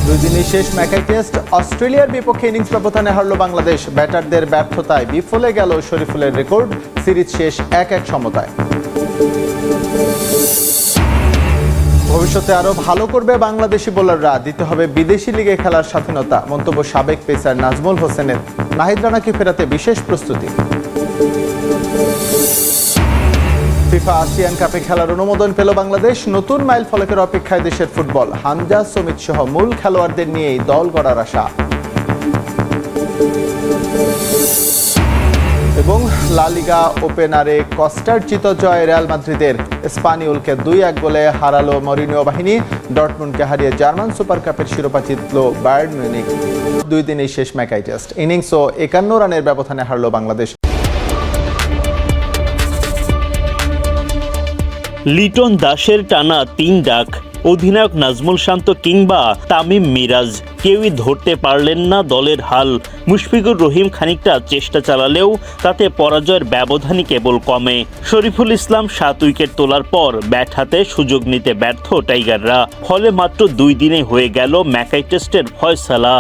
দুই দিনের শেষ ম্যাকাই টেস্ট অস্ট্রেলিয়ার বিপক্ষে ইনিংস ব্যবধানে হারল বাংলাদেশ। ব্যাটারদের ব্যর্থতায় বিফলে গেল শরীফুলের রেকর্ড। সিরিজ শেষ 1-1 সমতায়। ভবিষ্যতে আরও ভালো করবে বাংলাদেশি বোলাররা, দিতে হবে বিদেশি লিগে খেলার স্বাধীনতা, মন্তব্য সাবেক পেসার নাজমুল হোসেনের। নাহিদ রানাকে ফেরাতে বিশেষ প্রস্তুতি। ফিফা আসিয়ান কাপে খেলার অনুমোদন পেল বাংলাদেশ। নতুন মাইল ফলকের অপেক্ষায় দেশের ফুটবল। হামজা, সমিত সহ মূল খেলোয়াড়দের নিয়েই দল গড়ার আশা। এবং লা লিগা ওপেনারে কস্টার্চিত জয় রিয়াল মাদ্রিদের। স্পানিওলকে 2-1 গোলে হারালো মরিনিও বাহিনী। ডর্টমুন্ডকে হারিয়ে জার্মান সুপার কাপের শিরোপা জিতল বায়ার্ন মিউনিখ। দুই দিনেই শেষ ম্যাকাই টেস্ট ইনিংস ও 51 রানের ব্যবধানে হারল বাংলাদেশ। লিটন দাসের টানা 3 ডাক। অধিনায়ক নাজমুল শান্ত কিংবা তামিম মিরাজ কেউই ধরতে পারলেন না দলের হাল। মুশফিকুর রহিম খানিকটা চেষ্টা চালালেও তাতে পরাজয়ের ব্যবধানই কেবল কমে। শরীফুল ইসলাম 7 উইকেট তোলার পর ব্যাট হাতে সুযোগ নিতে ব্যর্থ টাইগাররা। ফলে মাত্র 2 দিনে হয়ে গেল ম্যাকাই টেস্টের ফয়সালা।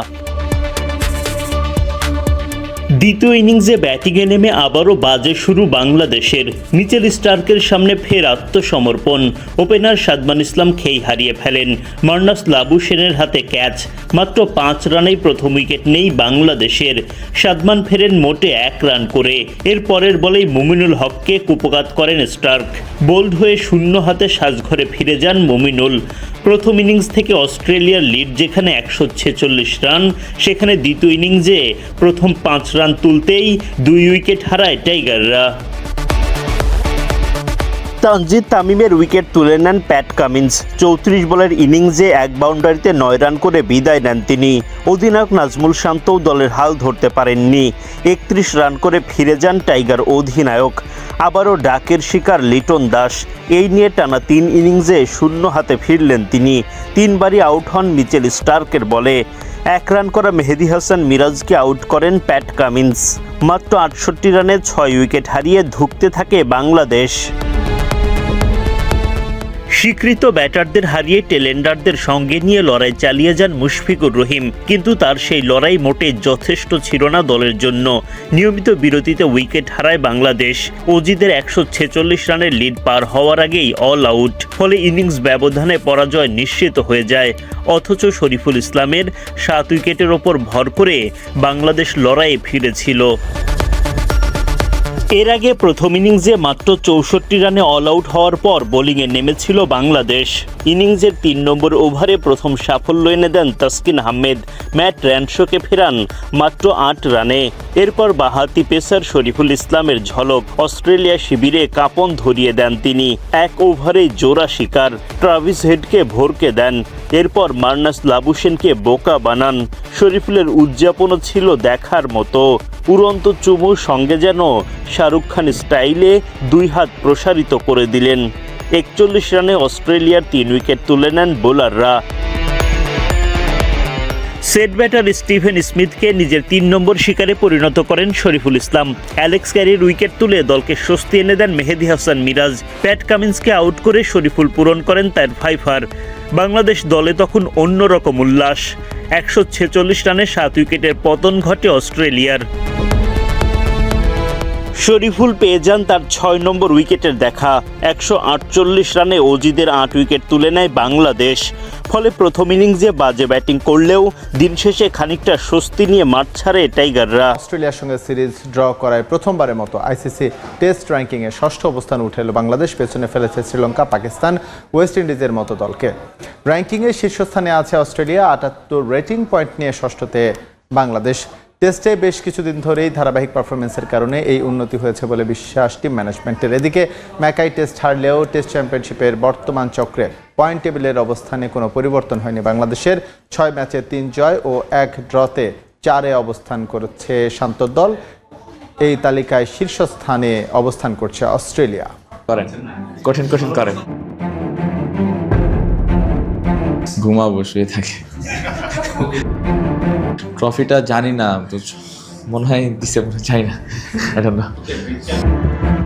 দ্বিতীয় ইনিংসে ব্যাটিংয়ে নেমে আবারও বাজে শুরু বাংলাদেশের। মিচেল স্টার্কের সামনে ফের আত্মসমর্পণ। ওপেনার সাদমান ইসলাম খেই হারিয়ে ফেলেন। মার্নাস লাবুশেনের হাতে ক্যাচ। মাত্র 5 রানেই প্রথম উইকেট নেই বাংলাদেশের। সাদমান ফেরেন মোটে 1 রান করে। এর পরের বলেই মুমিনুল হককে কুপঘাত করেন স্টার্ক। বোল্ড হয়ে শূন্য হাতে সাজঘরে ফিরে যান মুমিনুল। প্রথম ইনিংস থেকে অস্ট্রেলিয়ার লিড যেখানে 146 রান, সেখানে দ্বিতীয় ইনিংসে প্রথম 5 রান তুলতেই 2 উইকেট হারায় টাইগাররা। তানজিদ তামিমের উইকেট তুলে নেন প্যাট কামিন্স। 34 বলের ইনিংসে 1 বাউন্ডারিতে 9 রান করে বিদায় নেন তিনি। অধিনায়ক নাজমুল শান্তও দলের হাল ধরতে পারেননি। 31 রান করে ফিরে যান টাইগার অধিনায়ক। আবারও ডাকের শিকার লিটন দাস। এই নিয়ে টানা 3 ইনিংসে শূন্য হাতে ফিরলেন তিনি। 3 বারই আউট হন মিচেল স্টার্কের বলে। 1 রান করা মেহেদী হাসান মিরাজকে আউট করেন প্যাট কামিন্স। মাত্র 68 রানে 6 উইকেট হারিয়ে ধুঁকতে থাকে বাংলাদেশ। স্বীকৃত ব্যাটারদের হারিয়ে টেলেন্ডারদের সঙ্গে নিয়ে লড়াই চালিয়ে যান মুশফিকুর রহিম, কিন্তু তার সেই লড়াই মোটে যথেষ্ট ছিল না দলের জন্য। নিয়মিত বিরতিতে উইকেট হারায় বাংলাদেশ। অজিদের 146 রানের লিড পার হওয়ার আগেই অল আউট। ফলে ইনিংস ব্যবধানে পরাজয় নিশ্চিত হয়ে যায়। অথচ শরীফুল ইসলামের 7 উইকেটের ওপর ভর করে বাংলাদেশ লড়াইয়ে ফিরেছিল। এর আগে প্রথম ইনিংসে মাত্র 64 রানে অল আউট হওয়ার পর বোলিংয়ে নেমেছিল বাংলাদেশ। ইনিংসের 3 নম্বর ওভারে প্রথম সাফল্য এনে দেন তাসকিন আহমেদ। ম্যাট র্যানশোকে ফেরান মাত্র 8 রানে। এরপর বাঁহাতি পেসার শরীফুল ইসলামের ঝলক। অস্ট্রেলিয়া শিবিরে কাঁপন ধরিয়ে দেন তিনি। 1 ওভারেই জোড়া শিকার। ট্রাভিস হেডকে ভরকে দেন। এরপর মার্নাস লাবুশেনকে বোকা বানান। শরীফুলের উদযাপনও ছিল দেখার মতো। উড়ন্ত চুমুর সঙ্গে যেন শাহরুখ খান স্টাইলে 2 হাত প্রসারিত করে দিলেন। 41 রানে অস্ট্রেলিয়ার 3 উইকেট তুলে নেন বোলাররা। সেট ব্যাটার স্টিভেন স্মিথকে নিজের 3 নম্বর শিকারে পরিণত করেন শরীফুল ইসলাম। অ্যালেক্স ক্যারির উইকেট তুলে দলকে স্বস্তি এনে দেন মেহেদী হাসান মিরাজ। প্যাট কামিন্সকে আউট করে শরীফুল পূরণ করেন তার 5 বাংলাদেশ দলে তখন অন্যরকম উল্লাস। 146 রানে 7 উইকেটের পতন ঘটে অস্ট্রেলিয়ার। শরীফুল পেয়ে যান তার 6 নম্বর উইকেটের দেখা। 148 রানে অজিদের 8 উইকেট তুলে নেয় বাংলাদেশ। ফলে প্রথম ইনিংসে বাজে ব্যাটিং করলেও দিন শেষে খানিকটা স্বস্তি নিয়ে মাঠ ছাড়ে টাইগাররা। অস্ট্রেলিয়ার সঙ্গে সিরিজ ড্র করায় প্রথমবারের মতো আইসিসি টেস্ট র্যাঙ্কিংয়ে 6ষ্ঠ অবস্থানে উঠে এলো বাংলাদেশ। পেছনে ফেলেছে শ্রীলঙ্কা, পাকিস্তান, ওয়েস্ট ইন্ডিজের মতো দলকে। র্যাঙ্কিংয়ে শীর্ষস্থানে আছে অস্ট্রেলিয়া। 78 রেটিং পয়েন্ট নিয়ে 6ষ্ঠতে বাংলাদেশ। টেস্টে বেশ কিছুদিন ধরেই ধারাবাহিক পারফরমেন্সের কারণে এই উন্নতি হয়েছে বলে বিশ্বাস টিম ম্যানেজমেন্টের। এদিকে ম্যাকাই টেস্ট হারলেও টেস্ট চ্যাম্পিয়নশিপের বর্তমান চক্রে পয়েন্ট টেবিলের অবস্থানে কোনো পরিবর্তন হয়নি বাংলাদেশের। 6 ম্যাচে 3 জয় ও 1 ড্রতে 4-এ অবস্থান করেছে শান্তর দল। এই তালিকায় শীর্ষস্থানে অবস্থান করছে অস্ট্রেলিয়া। কঠিন করেন, ঘুমাবো, শুয়ে থাকে। ট্রফিটা জানি না, মনে হয় দিছে, চাই না।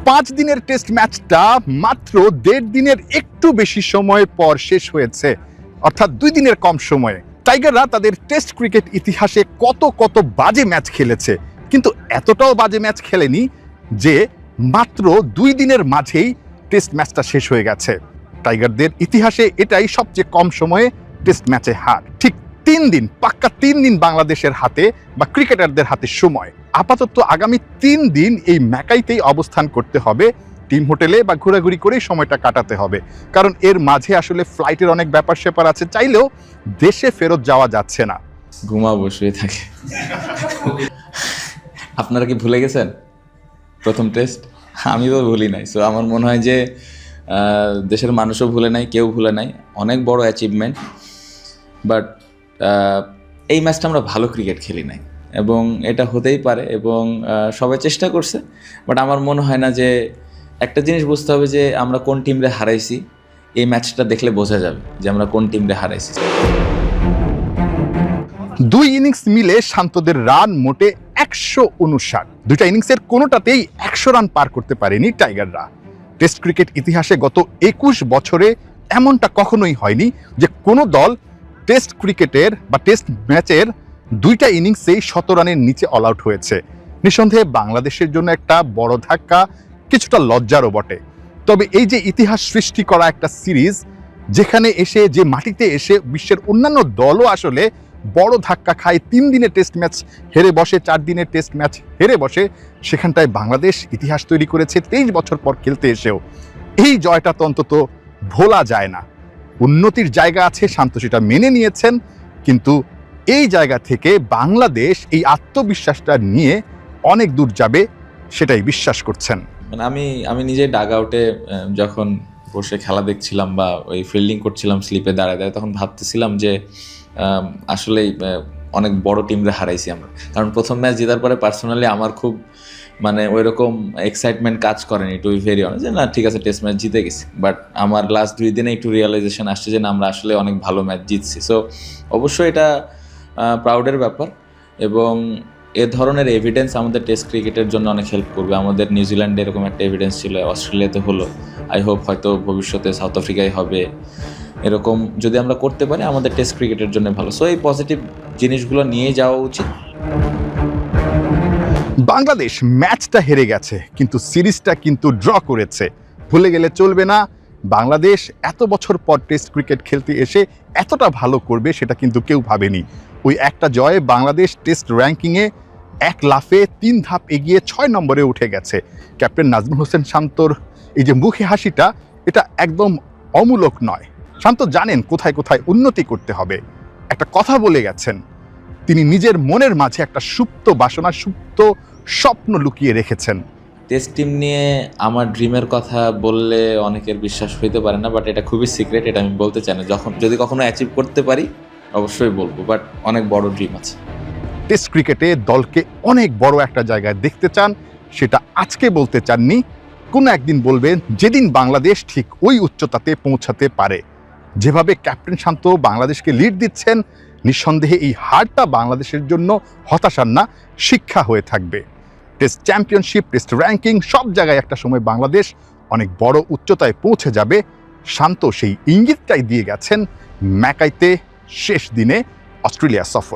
5 দিনের টেস্ট ম্যাচটা মাত্র 1.5 দিনের একটু বেশি সময় পর শেষ হয়েছে, অর্থাৎ 2 দিনের কম সময়ে। টাইগাররা তাদের টেস্ট ক্রিকেট ইতিহাসে কত কত বাজে ম্যাচ খেলেছে, কিন্তু এতটাও বাজে ম্যাচ খেলেনি যে মাত্র 2 দিনের মাঝেই টেস্ট ম্যাচটা শেষ হয়ে গেছে। টাইগারদের ইতিহাসে এটাই সবচেয়ে কম সময়ে টেস্ট ম্যাচে হার। ঠিক 3 দিন, পাক্কা 3 দিন বাংলাদেশের হাতে বা ক্রিকেটারদের হাতে সময়। আপাতত আগামী 3 দিন এই ম্যাকাইতেই অবস্থান করতে হবে, টিম হোটেলে বা ঘোরাঘুরি করেই সময়টা কাটাতে হবে, কারণ এর মাঝে আসলে ফ্লাইটের অনেক ব্যাপার স্যাপার আছে, চাইলেও দেশে ফেরত যাওয়া যাচ্ছে না। ঘুমাবো, শুয়ে থাকে। আপনারা কি ভুলে গেছেন প্রথম টেস্ট? আমি তো ভুলি নাই। সো আমার মনে হয় যে দেশের মানুষও ভুলে নাই, কেউ ভুলে নাই। অনেক বড় অ্যাচিভমেন্ট, বাট এই ম্যাচটা আমরা ভালো ক্রিকেট খেলি নাই, এবং এটা হতেই পারে, এবং সবাই চেষ্টা করছে, বাট আমার মনে হয় না যে একটা জিনিস বুঝতে হবে যে আমরা কোন টিমরে হারাইছি। এই ম্যাচটা দেখলে বোঝা যাবে যে আমরা কোন টিমরে হারাইছি। 2 ইনিংস মিলে শান্তদের রান মোটে 159। 2টা ইনিংসের কোনোটাতেই 100 রান পার করতে পারেনি টাইগাররা। টেস্ট ক্রিকেট ইতিহাসে গত 21 বছরে এমনটা কখনোই হয়নি যে কোনো দল টেস্ট ক্রিকেটের বা টেস্ট ম্যাচের 2টা ইনিংসেই 100 রানের নিচে অল আউট হয়েছে। নিঃসন্দেহে বাংলাদেশের জন্য একটা বড় ধাক্কা, কিছুটা লজ্জারও বটে। তবে এই যে ইতিহাস সৃষ্টি করা একটা সিরিজ, যেখানে এসে, যে মাটিতে এসে বিশ্বের অন্যান্য দলও আসলে বড় ধাক্কা খায়, 3 দিনের টেস্ট ম্যাচ হেরে বসে, 4 দিনের টেস্ট ম্যাচ হেরে বসে, সেখানটায় বাংলাদেশ ইতিহাস তৈরি করেছে 23 বছর পর খেলতে এসেও। এই জয়টা তো অন্তত ভোলা যায় না। উন্নতির জায়গা আছে, শান্ত সেটা মেনে নিয়েছেন, কিন্তু এই জায়গা থেকে বাংলাদেশ এই আত্মবিশ্বাসটা নিয়ে অনেক দূর যাবে, সেটাই বিশ্বাস করছেন। মানে আমি নিজে ডাগ আউটে যখন বসে খেলা দেখছিলাম বা ওই ফিল্ডিং করছিলাম স্লিপে দাঁড়ায় দাঁড়ায়, তখন ভাবতেছিলাম যে আসলেই অনেক বড় টিমরে হারাইছি আমরা। কারণ প্রথম ম্যাচ জেতার পরে পার্সোনালি আমার খুব মানে ওই রকম এক্সাইটমেন্ট কাজ করেনি, টু বি ভেরি অনেস্ট, যে না ঠিক আছে টেস্ট ম্যাচ জিতে গেছি। বাট আমার লাস্ট 2 দিনে একটু রিয়েলাইজেশন আসছে যে না, আমরা আসলে অনেক ভালো ম্যাচ জিতছি। সো অবশ্যই এটা প্রাউডের ব্যাপার, এবং এ ধরনের এভিডেন্স আমাদের টেস্ট ক্রিকেটের জন্য অনেক হেল্প করবে। আমাদের নিউজিল্যান্ডে এরকম একটা এভিডেন্স ছিল, অস্ট্রেলিয়াতে হলো, আই হোপ হয়তো ভবিষ্যতে সাউথ আফ্রিকায় হবে। এরকম যদি আমরা করতে পারি আমাদের টেস্ট ক্রিকেটের জন্য ভালো। সো এই পজিটিভ জিনিসগুলো নিয়ে যাওয়া উচিত। বাংলাদেশ ম্যাচটা হেরে গেছে, কিন্তু সিরিজটা কিন্তু ড্র করেছে। ভুলে গেলে চলবে না, বাংলাদেশ এত বছর পর টেস্ট ক্রিকেট খেলতে এসে এতটা ভালো করবে সেটা কিন্তু কেউ ভাবেনি। ওই একটা জয়ে বাংলাদেশ টেস্ট র্যাঙ্কিংয়ে 1 লাফে 3 ধাপ এগিয়ে 6 নম্বরে উঠে গেছে। ক্যাপ্টেন নাজমুল হোসেন শান্তর এই যে মুখে হাসিটা, এটা একদম অমূলক নয়। শান্ত জানেন কোথায় কোথায় উন্নতি করতে হবে। একটা কথা বলে গেছেন, তিনি নিজের মনের মাঝে একটা সুপ্ত বাসনা, সুপ্ত স্বপ্ন লুকিয়ে রেখেছেন। টেস্ট টিম নিয়ে আমার ড্রিমের কথা বললে অনেকের বিশ্বাস হইতে পারে না, বাট এটা খুবই সিক্রেট, এটা আমি বলতে চাই না। যদি কখনো অ্যাচিভ করতে পারি অবশ্যই বলবো, বাট অনেক বড় ড্রিম আছে। টেস্ট ক্রিকেটে দলকে অনেক বড় একটা জায়গায় দেখতে চান, সেটা আজকে বলতে চাননি, কোনো একদিন বলবেন, যেদিন বাংলাদেশ ঠিক ওই উচ্চতাতে পৌঁছাতে পারে। যেভাবে ক্যাপ্টেন শান্ত বাংলাদেশকে লিড দিচ্ছেন, নিঃসন্দেহে এই হারটা বাংলাদেশের জন্য হতাশার না, শিক্ষা হয়ে থাকবে। টেস্ট চ্যাম্পিয়নশিপ, টেস্ট র্যাঙ্কিং, সব জায়গায় একটা সময় বাংলাদেশ অনেক বড় উচ্চতায় পৌঁছে যাবে। শান্ত সেই ইঙ্গিতটাই দিয়ে গেছেন ম্যাকাইতে শেষ দিনে অস্ট্রেলিয়া সফরে।